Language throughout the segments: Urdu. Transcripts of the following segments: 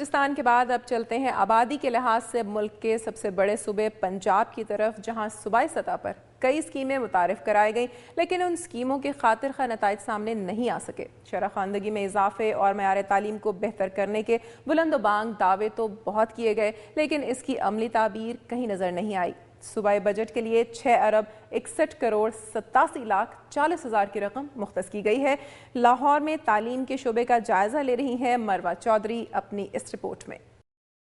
بلوچستان کے بعد اب چلتے ہیں آبادی کے لحاظ سے ملک کے سب سے بڑے صوبے پنجاب کی طرف، جہاں صوبائی سطح پر کئی اسکیمیں متعارف کرائی گئیں، لیکن ان اسکیموں کے خاطر خواہ نتائج سامنے نہیں آ سکے۔ شرح خواندگی میں اضافے اور معیار تعلیم کو بہتر کرنے کے بلند و بانگ دعوے تو بہت کیے گئے، لیکن اس کی عملی تعبیر کہیں نظر نہیں آئی۔ صوبائی بجٹ کے لیے 6 ارب 61 کروڑ 87 لاکھ 40 ہزار کی رقم مختص کی گئی ہے۔ لاہور میں تعلیم کے شعبے کا جائزہ لے رہی ہیں مروہ چودھری اپنی اس رپورٹ میں۔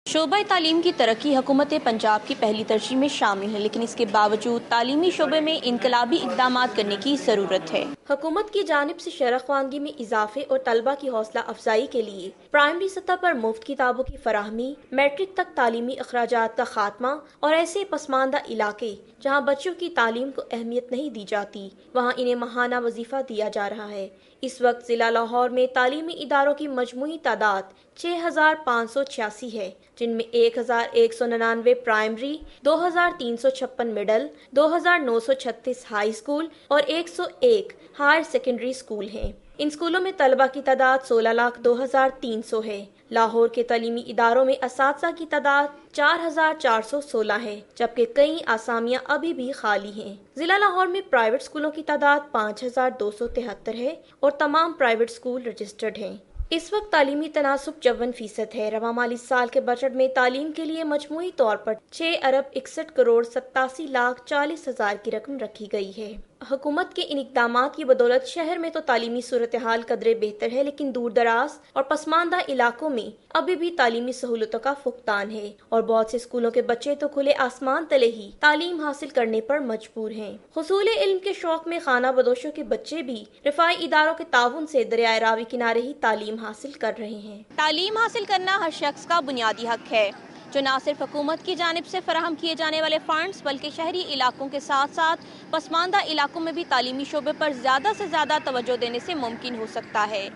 شعبہ تعلیم کی ترقی حکومت پنجاب کی پہلی ترجیح میں شامل ہے، لیکن اس کے باوجود تعلیمی شعبے میں انقلابی اقدامات کرنے کی ضرورت ہے۔ حکومت کی جانب سے شرح خواندگی میں اضافے اور طلبہ کی حوصلہ افزائی کے لیے پرائمری سطح پر مفت کتابوں کی فراہمی، میٹرک تک تعلیمی اخراجات کا خاتمہ اور ایسے پسماندہ علاقے جہاں بچوں کی تعلیم کو اہمیت نہیں دی جاتی وہاں انہیں ماہانہ وظیفہ دیا جا رہا ہے۔ اس وقت ضلع لاہور میں تعلیمی اداروں کی مجموعی تعداد 6586 ہے، جن میں 1199 پرائمری، 2356 مڈل، 2936 ہائی اسکول اور 101 ہائر سیکنڈری اسکول ہیں۔ ان اسکولوں میں طلبہ کی تعداد 16,02,300 ہے۔ لاہور کے تعلیمی اداروں میں اساتذہ کی تعداد 4416 ہے، جبکہ کئی اسامیاں ابھی بھی خالی ہیں۔ ضلع لاہور میں پرائیویٹ اسکولوں کی تعداد 5273 ہے اور تمام پرائیویٹ اسکول رجسٹرڈ ہیں۔ اس وقت تعلیمی تناسب 54% ہے۔ رواں مالی سال کے بجٹ میں تعلیم کے لیے مجموعی طور پر 6 ارب 61 کروڑ 87 لاکھ 40 ہزار کی رقم رکھی گئی ہے۔ حکومت کے ان اقدامات کی بدولت شہر میں تو تعلیمی صورتحال قدرے بہتر ہے، لیکن دور دراز اور پسماندہ علاقوں میں ابھی بھی تعلیمی سہولتوں کا فقدان ہے اور بہت سے اسکولوں کے بچے تو کھلے آسمان تلے ہی تعلیم حاصل کرنے پر مجبور ہیں۔ حصول علم کے شوق میں خانہ بدوشوں کے بچے بھی رفاہی اداروں کے تعاون سے دریائے راوی کنارے ہی تعلیم حاصل کر رہے ہیں۔ تعلیم حاصل کرنا ہر شخص کا بنیادی حق ہے، جو نہ صرف حکومت کی جانب سے فراہم کیے جانے والے فنڈز بلکہ شہری علاقوں کے ساتھ ساتھ پسماندہ علاقوں میں بھی تعلیمی شعبے پر زیادہ سے زیادہ توجہ دینے سے ممکن ہو سکتا ہے۔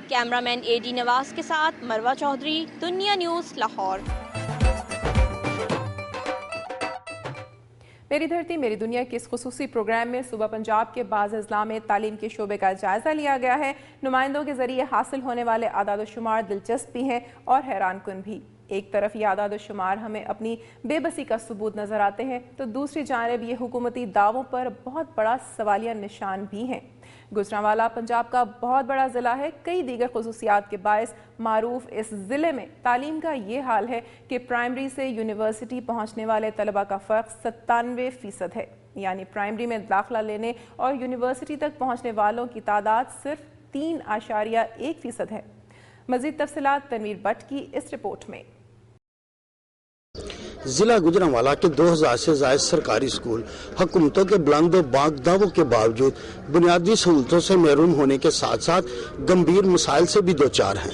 کیمرہ مین AD نواز کے ساتھ مروہ چودھری، دنیا نیوز، لاہور۔ میری دھرتی میری دنیا کے اس خصوصی پروگرام میں صوبہ پنجاب کے بعض اضلاع میں تعلیم کے شعبے کا جائزہ لیا گیا ہے۔ نمائندوں کے ذریعے حاصل ہونے والے اعداد و شمار دلچسپ بھی ہیں اور حیران کن بھی۔ ایک طرف یہ اعداد و شمار ہمیں اپنی بے بسی کا ثبوت نظر آتے ہیں، تو دوسری جانب یہ حکومتی دعووں پر بہت بڑا سوالیہ نشان بھی ہیں۔ گجرانوالہ پنجاب کا بہت بڑا ضلع ہے۔ کئی دیگر خصوصیات کے باعث معروف اس ضلع میں تعلیم کا یہ حال ہے کہ پرائمری سے یونیورسٹی پہنچنے والے طلبہ کا فرق 97% ہے، یعنی پرائمری میں داخلہ لینے اور یونیورسٹی تک پہنچنے والوں کی تعداد صرف 3.1% ہے۔ مزید تفصیلات تنویر بٹ کی اس رپورٹ میں۔ ضلع گجرانوالہ کے 2000 سے زائد سرکاری اسکول حکومتوں کے بلند و بانگ دعووں کے باوجود بنیادی سہولتوں سے محروم ہونے کے ساتھ ساتھ گمبھیر مسائل سے بھی دوچار ہیں۔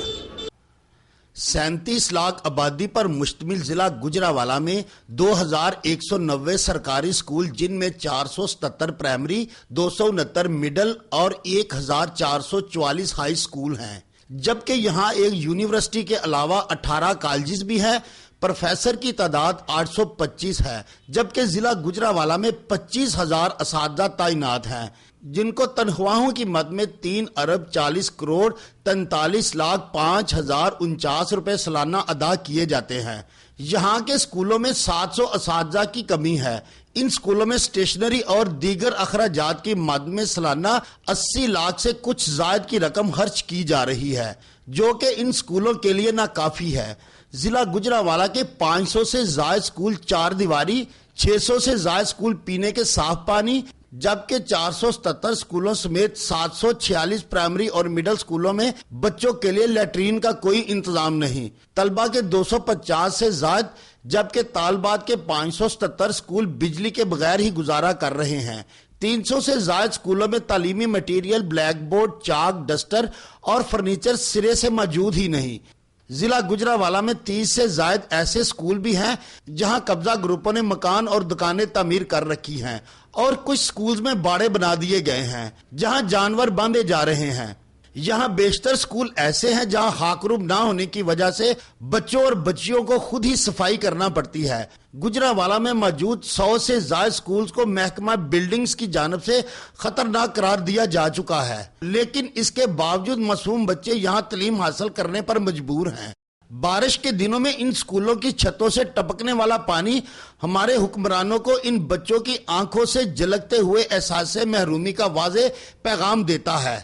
37 لاکھ آبادی پر مشتمل ضلع گجرانوالہ میں 2190 سرکاری اسکول، جن میں 477 پرائمری، 269 مڈل اور 1444 ہائی اسکول ہیں، جبکہ یہاں ایک یونیورسٹی کے علاوہ 18 کالجز بھی ہیں۔ پروفیسر کی تعداد 825 ہے، جبکہ ضلع گجرانوالہ میں 25,000 اساتذہ تعینات ہیں، جن کو تنخواہوں کی مد میں 3 ارب 40 کروڑ 43 لاکھ 5,049 روپے سالانہ ادا کیے جاتے ہیں۔ یہاں کے اسکولوں میں 700 اساتذہ کی کمی ہے۔ ان اسکولوں میں اسٹیشنری اور دیگر اخراجات کی مد میں سالانہ 80 لاکھ سے کچھ زائد کی رقم خرچ کی جا رہی ہے، جو کہ ان اسکولوں کے لیے ناکافی ہے۔ ضلع گجرانوالہ کے 500 سے زائد اسکول 4 دیواری، 600 سے زائد اسکول پینے کے صاف پانی، جبکہ 477 اسکولوں سمیت 746 پرائمری اور مڈل اسکولوں میں بچوں کے لیے لیٹرین کا کوئی انتظام نہیں۔ طلبہ کے 250 سے زائد جبکہ طالبات کے 577 اسکول بجلی کے بغیر ہی گزارا کر رہے ہیں۔ 300 سے زائد اسکولوں میں تعلیمی مٹیریل، بلیک بورڈ، چاک، ڈسٹر اور فرنیچر سرے سے موجود ہی نہیں۔ ضلع گجرانوالہ میں 30 سے زائد ایسے اسکول بھی ہیں جہاں قبضہ گروپوں نے مکان اور دکانیں تعمیر کر رکھی ہیں، اور کچھ اسکولز میں باڑے بنا دیے گئے ہیں جہاں جانور باندھے جا رہے ہیں۔ یہاں بیشتر اسکول ایسے ہیں جہاں خاکروب نہ ہونے کی وجہ سے بچوں اور بچیوں کو خود ہی صفائی کرنا پڑتی ہے۔ گجرانوالہ میں موجود 100 سے زائد اسکولز کو محکمہ بلڈنگز کی جانب سے خطرناک قرار دیا جا چکا ہے، لیکن اس کے باوجود معصوم بچے یہاں تعلیم حاصل کرنے پر مجبور ہیں۔ بارش کے دنوں میں ان اسکولوں کی چھتوں سے ٹپکنے والا پانی ہمارے حکمرانوں کو ان بچوں کی آنکھوں سے جھلکتے ہوئے احساس محرومی کا واضح پیغام دیتا ہے۔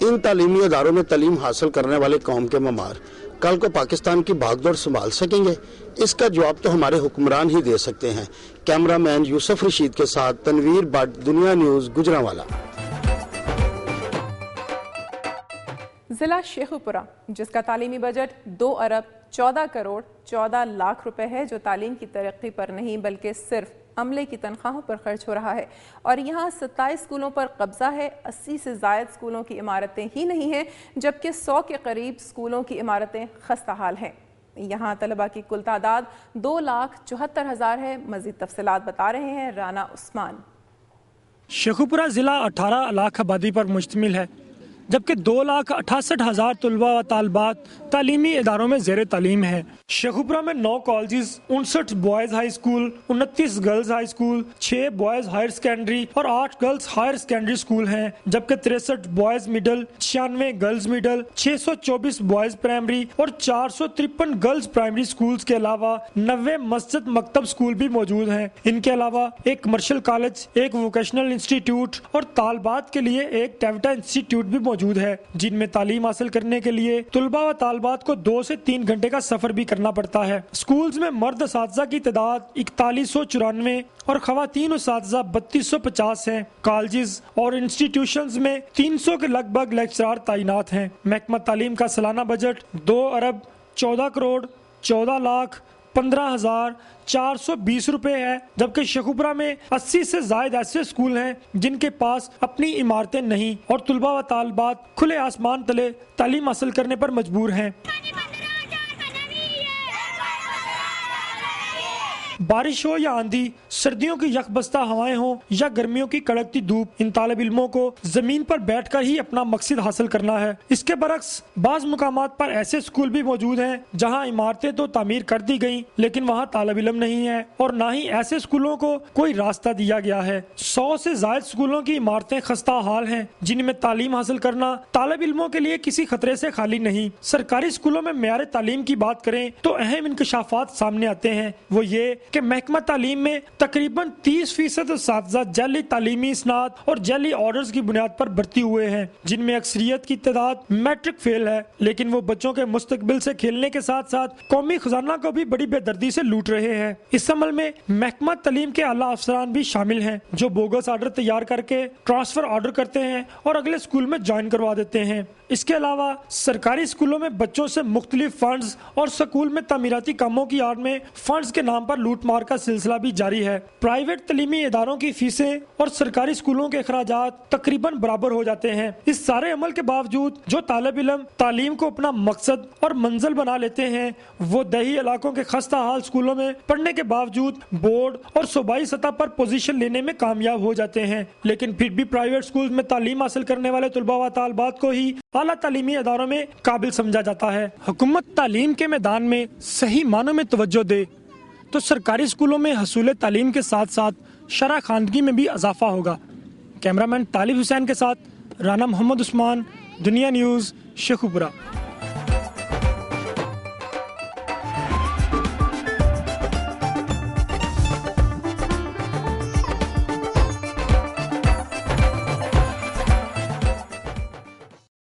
ان تعلیمی اداروں میں تعلیم حاصل کرنے والے قوم کے معمار کل کو پاکستان کی بھاگ دوڑ سنبھال سکیں گے؟ اس کا جواب تو ہمارے حکمران ہی دے سکتے ہیں۔ کیمرہ مین یوسف رشید کے ساتھ تنویر بٹ، دنیا نیوز، گجرانوالہ۔ ضلع شیخوپورہ جس کا تعلیمی بجٹ 2 ارب 14 کروڑ 14 لاکھ روپے ہے، جو تعلیم کی ترقی پر نہیں بلکہ صرف عملے کی تنخواہوں پر خرچ ہو رہا ہے، اور یہاں 27 اسکولوں پر قبضہ ہے۔ 80 سے زائد اسکولوں کی عمارتیں ہی نہیں ہیں، جبکہ 100 کے قریب اسکولوں کی عمارتیں خستہ حال ہیں۔ یہاں طلبہ کی کل تعداد 2,74,000 ہے۔ مزید تفصیلات بتا رہے ہیں رانا عثمان۔ شیخوپورہ ضلع 18 لاکھ آبادی پر مشتمل ہے، جبکہ 2,68,000 طلباء و طالبات تعلیمی اداروں میں زیر تعلیم ہے۔ شیخوپورہ میں 9 colleges, 59 boys high school, 29 girls high school, 6 boys higher secondary اور 8 گرلز ہائر سیکنڈری اسکول ہیں، جبکہ 63 boys middle, 96 girls middle, 624 boys primary اور 453 گرلز پرائمری اسکولز کے علاوہ 90 مسجد مکتب اسکول بھی موجود ہیں۔ ان کے علاوہ ایک کمرشل کالج، ایک ووکیشنل انسٹیٹیوٹ اور طالبات کے لیے ایک ٹیوٹا انسٹیٹیوٹ بھی موجود ہے، جن میں تعلیم حاصل کرنے کے لیے طلباء و طالبات کو 2 سے 3 گھنٹے کا سفر بھی کرنا پڑتا ہے۔ اسکولز میں مرد اساتذہ کی تعداد 4194 اور خواتین اساتذہ 3250 ہیں۔ کالجز اور انسٹیٹیوشنز میں 300 کے لگ بھگ لیکچرار تعینات ہیں۔ محکمہ تعلیم کا سالانہ بجٹ 2 ارب 14 کروڑ 14 لاکھ 15,420 روپے ہے، جبکہ شیخوپورہ میں 80 سے زائد ایسے اسکول ہیں جن کے پاس اپنی عمارتیں نہیں اور طلباء و طالبات کھلے آسمان تلے تعلیم حاصل کرنے پر مجبور ہیں۔ بارش ہو یا آندھی، سردیوں کی یکبستہ ہوائیں ہوں یا گرمیوں کی کڑکتی دھوپ، ان طالب علموں کو زمین پر بیٹھ کر ہی اپنا مقصد حاصل کرنا ہے۔ اس کے برعکس بعض مقامات پر ایسے اسکول بھی موجود ہیں جہاں عمارتیں تو تعمیر کر دی گئیں لیکن وہاں طالب علم نہیں ہے، اور نہ ہی ایسے اسکولوں کو کوئی راستہ دیا گیا ہے۔ 100 سے زائد اسکولوں کی عمارتیں خستہ حال ہیں، جن میں تعلیم حاصل کرنا طالب علموں کے لیے کسی خطرے سے خالی نہیں۔ سرکاری اسکولوں میں معیار تعلیم کی بات کریں تو اہم انکشافات سامنے آتے ہیں، وہ یہ کہ محکمہ تعلیم میں تقریباً 30% اساتذہ جعلی تعلیمی اسناد اور جعلی آرڈرز کی بنیاد پر بھرتی ہوئے ہیں، جن میں اکثریت کی تعداد میٹرک فیل ہے، لیکن وہ بچوں کے مستقبل سے کھیلنے کے ساتھ ساتھ قومی خزانہ کو بھی بڑی بے دردی سے لوٹ رہے ہیں۔ اس عمل میں محکمہ تعلیم کے اعلیٰ افسران بھی شامل ہیں، جو بوگس آرڈر تیار کر کے ٹرانسفر آرڈر کرتے ہیں اور اگلے اسکول میں جوائن کروا دیتے ہیں۔ اس کے علاوہ سرکاری اسکولوں میں بچوں سے مختلف فنڈز اور سکول میں تعمیراتی کاموں کی آڑ میں فنڈز کے نام پر لوٹ مار کا سلسلہ بھی جاری ہے۔ پرائیویٹ تعلیمی اداروں کی فیسیں اور سرکاری اسکولوں کے اخراجات تقریباً برابر ہو جاتے ہیں۔ اس سارے عمل کے باوجود جو طالب علم تعلیم کو اپنا مقصد اور منزل بنا لیتے ہیں، وہ دیہی علاقوں کے خستہ حال اسکولوں میں پڑھنے کے باوجود بورڈ اور صوبائی سطح پر پوزیشن لینے میں کامیاب ہو جاتے ہیں، لیکن پھر بھی پرائیویٹ اسکولز میں تعلیم حاصل کرنے والے طلباء و طالبات کو ہی اعلیٰ تعلیمی اداروں میں قابل سمجھا جاتا ہے۔ حکومت تعلیم کے میدان میں صحیح معنوں میں توجہ دے تو سرکاری اسکولوں میں حصول تعلیم کے ساتھ ساتھ شرح خواندگی میں بھی اضافہ ہوگا۔ کیمرہ مین طالب حسین کے ساتھ رانا محمد عثمان، دنیا نیوز، شیخوپورہ۔